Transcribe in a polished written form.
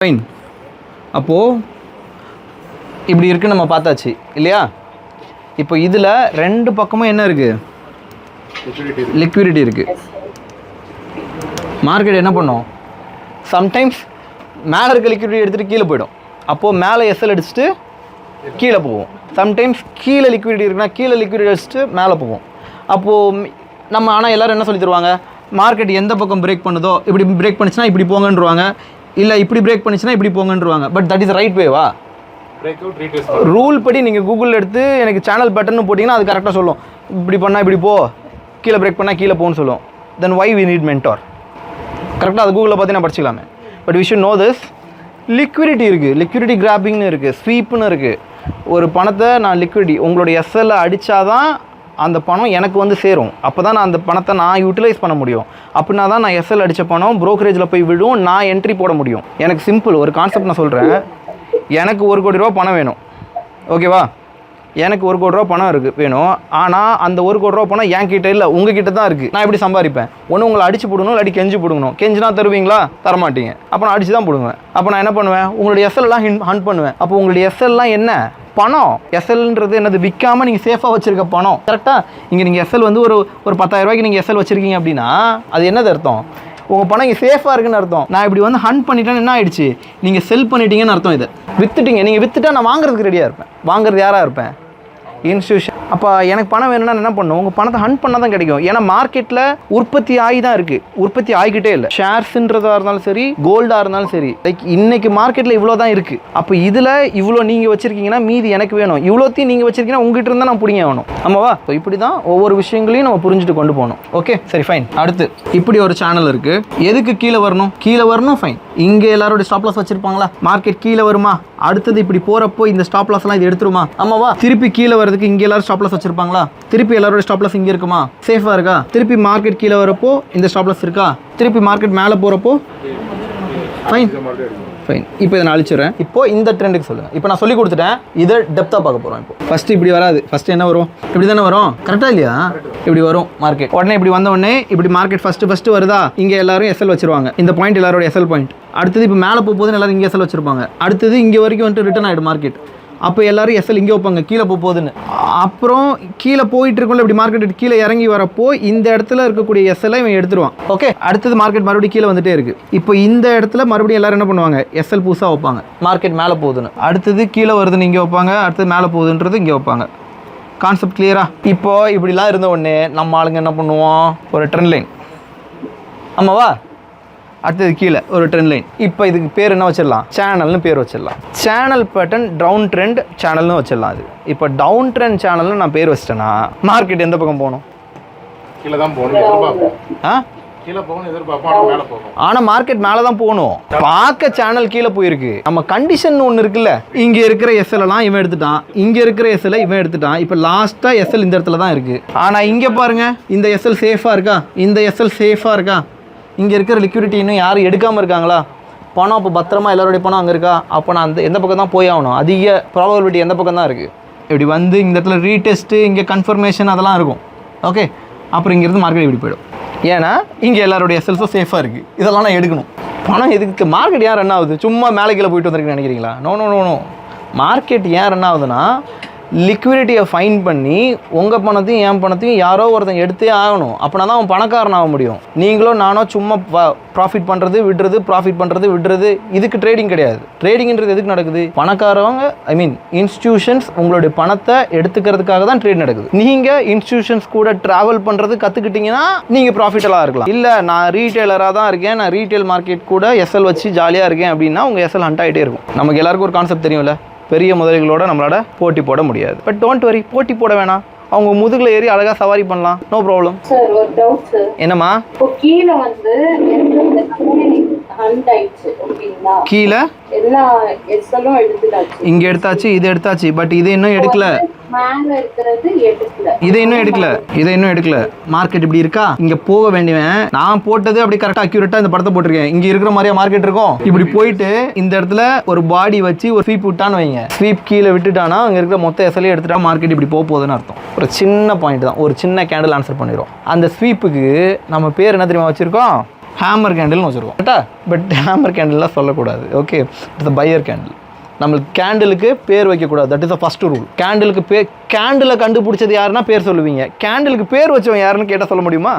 Fine. அப்போது இப்படி இருக்குன்னு நம்ம பார்த்தாச்சு இல்லையா? இப்போ இதில் ரெண்டு பக்கமும் என்ன இருக்குது? லிக்விடிட்டி இருக்குது. மார்க்கெட் என்ன பண்ணும்? சம்டைம்ஸ் மேலே இருக்க லிக்விடிட்டி எடுத்துகிட்டு கீழே போயிடும். அப்போது மேலே எஸ்எல் அடிச்சுட்டு கீழே போவோம். சம்டைம்ஸ் கீழே லிக்விடிட்டி இருக்குன்னா கீழே லிக்விடிட்டி அடிச்சுட்டு மேலே போவோம். அப்போது நம்ம ஆனால் எல்லோரும் என்ன சொல்லி தருவாங்க? மார்க்கெட் எந்த பக்கம் பிரேக் பண்ணுதோ இப்படி பிரேக் பண்ணிச்சுன்னா இப்படி போங்கன்றுவாங்க, இல்லை இப்படி பிரேக் பண்ணிச்சுன்னா இப்படி போங்கன்றுவாங்க. பட் தட் இஸ் ரைட் வேவா? ரூல் படி நீங்கள் கூகுளில் எடுத்து எனக்கு சேனல் பேட்டர்னு போட்டிங்கன்னா அது கரெக்டாக சொல்லும். இப்படி பண்ணால் இப்படி போ, கீழே பிரேக் பண்ணால் கீழே போன்னு சொல்லும். Then why we need mentor? கரெக்டாக அது கூகுளில் பார்த்தீங்கன்னா படிச்சிக்கலாமே. But we should know this. Liquidity இருக்குது, லிக்விடிட்டி கிராப்பிங்னு இருக்குது, ஸ்வீப்னு இருக்குது. ஒரு பணத்தை நான் லிக்விடிட்டி உங்களுடைய எஸ்எல்ல அடித்தாதான் அந்த பணம் எனக்கு வந்து சேரும். அப்போ தான் நான் அந்த பணத்தை நான் யூட்டிலைஸ் பண்ண முடியும். அப்படின்னா தான் நான் எஸ்எல் அடித்த பணம் ப்ரோக்கரேஜில் போய் விடும், நான் என்ட்ரி போட முடியும். எனக்கு சிம்பிள் ஒரு கான்செப்ட் நான் சொல்கிறேன். எனக்கு 1 கோடி ரூபா பணம் வேணும், ஓகேவா? எனக்கு 1 கோடி ரூபா பணம் வேணும். ஆனால் அந்த 1 கோடி ரூபா பணம் என் கிட்டே இல்லை, உங்ககிட்ட தான் இருக்குது. நான் எப்படி சம்பாதிப்பேன்? ஒன்று உங்களை அடிச்சு போடணும், இல்லாட்டி கெஞ்சு போடணும். கெஞ்சினா தருவீங்களா? தரமாட்டீங்க. அப்போ நான் அடிச்சு தான் போடுவேன். அப்போ நான் என்ன பண்ணுவேன்? உங்களுடைய எஸ்எல்லாம் ஹண்ட் பண்ணுவேன். அப்போ உங்களுடைய எஸ்எல்லாம் என்ன? பணம். எஸ்எல்ன்றது என்னது? விற்காமல் நீங்கள் சேஃபாக வச்சுருக்க பணம். கரெக்டாக? இங்கே நீங்கள் எஸ்எல் வந்து ஒரு 10,000 ரூபாய்க்கு நீங்கள் எஸ்எல் வச்சுருக்கீங்க அப்படின்னா அது என்னது அர்த்தம்? உங்கள் பணம் இங்கே சேஃபாக இருக்குன்னு அர்த்தம். நான் இப்படி வந்து ஹண்ட் பண்ணிட்டேன்னு என்ன ஆயிடுச்சு? நீங்கள் செல் பண்ணிட்டீங்கன்னு அர்த்தம். இதை விற்றுட்டீங்க. நீங்கள் விற்றுட்டா நான் வாங்குறதுக்கு ரெடியாக இருப்பேன். வாங்குறது யாராக இருப்பேன்? இன்ஸ்டியூஷன். அப்போ எனக்கு பணம் வேணும்னா என்ன பண்ணும்? உங்கள் பணத்தை ஹண்ட் பண்ணால் தான் கிடைக்கும். ஏன்னா மார்க்கெட்டில் உற்பத்தி ஆகி தான் இருக்குது, உற்பத்தி ஆகிக்கிட்டே இல்லை. ஷேர்ஸுன்றதாக இருந்தாலும் சரி, கோல்டாக இருந்தாலும் சரி, லைக் இன்னைக்கு மார்க்கெட்டில் இவ்வளோ தான் இருக்குது. அப்போ இதில் இவ்வளோ நீங்கள் வச்சுருக்கீங்கன்னா மீதி எனக்கு வேணும். இவ்வளோத்தையும் நீங்கள் வச்சுருக்கீங்கன்னா உங்ககிட்ட இருந்தால் நான் பிடிங்க வேணும். ஆமாவா? ஸோ இப்படி தான் ஒவ்வொரு விஷயங்களையும் நம்ம புரிஞ்சுட்டு கொண்டு போகணும். ஓகே, சரி, ஃபைன். அடுத்து இப்படி ஒரு சேனல் இருக்குது. எதுக்கு கீழே வரணும்? கீழே வரணும், ஃபைன். இங்கே எல்லாரோட ஸ்டாப் லாஸ் வச்சுருப்பாங்களா? மார்க்கெட் கீழே வருமா? அடுத்தது இப்படி போகிறப்போ இந்த ஸ்டாப் லாஸ்லாம் இது எடுத்துருமா? ஆமாவா? திருப்பி கீழே வரதுக்கு இங்கே எல்லாரும் ஸ்டாப் லாஸ் வச்சிருப்பாங்களா? திருப்பி எல்லாரோட ஸ்டாப் லாஸ் இங்கே இருக்குமா? சேஃபாக இருக்கா? திருப்பி மார்க்கெட் கீழே வரப்போ இந்த ஸ்டாப் லாஸ் இருக்கா? திருப்பி மார்க்கெட் மேலே போகிறப்போ ஃபைன், ஃபைன். இப்போ இதை நான் அழிச்சிடுறேன். இப்போ இந்த ட்ரெண்டுக்கு சொல்லுங்கள். இப்போ நான் சொல்லி கொடுத்துட்டேன், இதை டெப்த்தாக பார்க்க போகிறோம். இப்போ ஃபஸ்ட்டு இப்படி வராது. ஃபஸ்ட்டு என்ன வரும்? இப்படி தானே வரும். கரெக்டாக இல்லையா? இப்படி வரும் மார்க்கெட். உடனே இப்படி வந்த உடனே இப்படி மார்க்கெட் ஃபஸ்ட்டு வருதா? இங்கே எல்லாரும் எஸ்எல் வச்சிருவாங்க. இந்த பாயிண்ட் எல்லாரோட எஸ்எல் பாயிண்ட். அடுத்தது இப்போ மேலே போகும்போது எல்லாரும் இங்கே எஸ்எல் வச்சிருப்பாங்க. அடுத்தது இங்கே வரைக்கும் வந்துட்டு ரிட்டர்ன் ஆகிடும் மார்க்கெட். அப்போ எல்லாரும் எஸ்எல் இங்கே வைப்பாங்க, கீழே போகுதுன்னு. அப்புறம் கீழே போயிட்டு இருக்குள்ள இப்படி மார்க்கெட் கீழே இறங்கி வரப்போ இந்த இடத்துல இருக்கக்கூடிய எஸ்எல்லை இவன் எடுத்துருவான். ஓகே, அடுத்தது மார்க்கெட் மறுபடியும் கீழே வந்துட்டே இருக்குது. இப்போ இந்த இடத்துல மறுபடியும் எல்லாரும் என்ன பண்ணுவாங்க? எஸ்எல் புதுசாக வைப்பாங்க, மார்க்கெட் மேலே போகுதுன்னு. அடுத்தது கீழே வருதுன்னு இங்கே வைப்பாங்க, அடுத்தது மேலே போகுதுன்றது இங்கே வைப்பாங்க. கான்செப்ட் கிளியரா? இப்போ இப்படிலாம் இருந்த உடனே நம்ம ஆளுங்க என்ன பண்ணுவோம்? ஒரு ட்ரெண்ட் லைன். ஆமாவா? அடுத்தது கீழே ஒரு ட்ரெண்ட் லைன். இப்போ இதுக்கு பேர் என்ன வச்சிடலாம்? சேனல்னு பேர் வச்சிடலாம். சேனல் பேட்டர்ன் டவுன் ட்ரெண்ட் சேனல்னு வச்சிடலாம். அது இப்போ டவுன் ட்ரெண்ட் சேனல்னு நான் பேர் வச்சிட்டேன்னா மார்க்கெட் எந்த பக்கம் போகணும்? கீழே தான் போகணும். கீழே போகணும் எதிர்பார்ப்போம், மேலே போகும். ஆனால் மார்க்கெட் மேலே தான் போகணும். பார்க்க சேனல் கீழே போயிருக்கு. நம்ம கண்டிஷன் ஒன்று இருக்குல்ல, இங்கே இருக்கிற எஸ்எல்லாம் இவன் எடுத்துட்டான், இங்கே இருக்கிற எஸ்எல் இவன் எடுத்துட்டான். இப்போ லாஸ்ட்டாக எஸ்எல் இந்த இடத்துல தான் இருக்குது. ஆனால் இங்கே பாருங்க, இந்த எஸ்எல் சேஃபாக இருக்கா? இந்த எஸ்எல் சேஃபாக இருக்கா? இங்கே இருக்கிற லிக்விடிட்டி இன்னும் யாரும் எடுக்காமல் இருக்காங்களா? பணம் அப்போ பத்திரமா எல்லாருடைய பணம் அங்கே இருக்கா? அப்போ நான் அந்த எந்த பக்கம் தான் போய் ஆகணும்? அதிக ப்ராபபிலிட்டி எந்த பக்கம் தான் இருக்குது? இப்படி வந்து இந்த இடத்துல ரீடெஸ்ட்டு, இங்கே கன்ஃபர்மேஷன் அதெல்லாம் இருக்கும். ஓகே, அப்புறம் இங்கேருந்து மார்க்கெட் இப்படி போயிடும். ஏன்னா இங்கே எல்லாருடைய எஸ்எல்ஸும் சேஃபாக இருக்குது. இதெல்லாம் நான் எடுக்கணும். பணம் எதுக்கு? மார்க்கெட் ஏன் ரன் ஆகுது? சும்மா மேலே கீழே போயிட்டு வந்திருக்குன்னு நினைக்கிறீங்களா? No no no no. Market ஏன் ரன் ஆகுதுன்னா லிக்விடிட்டியை ஃபைன் பண்ணி உங்கள் பணத்தையும் என் பணத்தையும் யாரோ ஒருத்தங்க எடுத்தே ஆகணும். அப்படின்னா தான் அவன் பணக்காரன் ஆக முடியும். நீங்களோ நானோ சும்மா ப்ராஃபிட் பண்ணுறது விடுறது, ப்ராஃபிட் பண்ணுறது விடுறது, இதுக்கு ட்ரேடிங் கிடையாது. ட்ரேடிங்கிறது எதுக்கு நடக்குது? பணக்காரவங்க, ஐ மீன் இன்ஸ்டிடியூஷன்ஸ் உங்களுடைய பணத்தை எடுத்துக்கிறதுக்காக தான் ட்ரேட் நடக்குது. நீங்கள் இன்ஸ்டிடியூஷன்ஸ் கூட ட்ராவல் பண்ணுறது கற்றுக்கிட்டிங்கன்னா நீங்கள் ப்ராஃபிட்டலாக இருக்கலாம். இல்லை நான் ரீட்டெயிலராக தான் இருக்கேன், நான் ரீட்டெயில் மார்க்கெட் கூட எஸ்எல் வச்சு ஜாலியாக இருக்கேன் அப்படின்னா உங்கள் எஸ்எல் ஹண்ட் ஆகிட்டே இருக்கும். நமக்கு எல்லாருக்கும் ஒரு கான்செப்ட் தெரியும்ல, பெரிய முதலீடுகளோட நம்மளோட போட்டி போட முடியாது. பட் டோன்ட் வரி, போட்டி போட வேணாம். அவங்க முதுகுல ஏறி அழகா சவாரி பண்ணலாம், நோ ப்ராப்ளம். சார் ஒரு டவுட் சார். என்னம்மா? இப்போ கீழே வந்து ஹண்ட் ஆயிடுச்சு ஓகேங்களா? கீழே எல்லா எஸ்எல்லும் எடுத்துட்டாச்சு, இங்க எடுத்தாச்சு, இது எடுத்தாச்சு. பட் இது இன்னும் எடுக்கல. மேல இருக்குறது எடுக்கல. இதை இன்னும் எடுக்கல. மார்க்கெட் இப்படி இருக்கா? இங்க போக வேண்டியவன் நான் போட்டது அப்படி கரெக்டா அக்யூரேட்டா இந்த படத்தை போட்டிருக்கேன். இங்க இருக்கிற மாதிரியா மார்க்கெட் இருக்கும்? இப்படி போயிட்டு இந்த இடத்துல ஒரு பாடி வச்சு ஒரு ஸ்வீப் விட்டான்னு வைங்க. ஸ்வீப் கீழே விட்டுட்டானா அங்க இருக்கிற மொத்த எஸ்எல்லையும் எடுத்துட்டா மார்க்கெட் இப்படி போகுதுன்னு அர்த்தம். ஒரு சின்ன பாயிண்ட் தான், ஒரு சின்ன கேண்டில் ஆன்சர் பண்ணிடும். அந்த ஸ்வீப்புக்கு நம்ம பேர் என்ன தெரியுமா வச்சிருக்கோம்? ஹேமர் கேண்டில்னு வச்சுருக்கோம் கரெக்டா. பட் ஹேமர் கேண்டில்லாம் சொல்லக்கூடாது. Okay, it's buyer candle. நம்மளுக்கு கேண்டிலுக்கு பேர் வைக்கக்கூடாது. That is the first rule. கேண்டிலுக்கு பேர், கேண்டிலை கண்டுபிடிச்சது யாருன்னா பேர் சொல்லுவீங்க. கேண்டிலுக்கு பேர் வச்சவன் யாருன்னு கேட்டால் சொல்ல முடியுமா?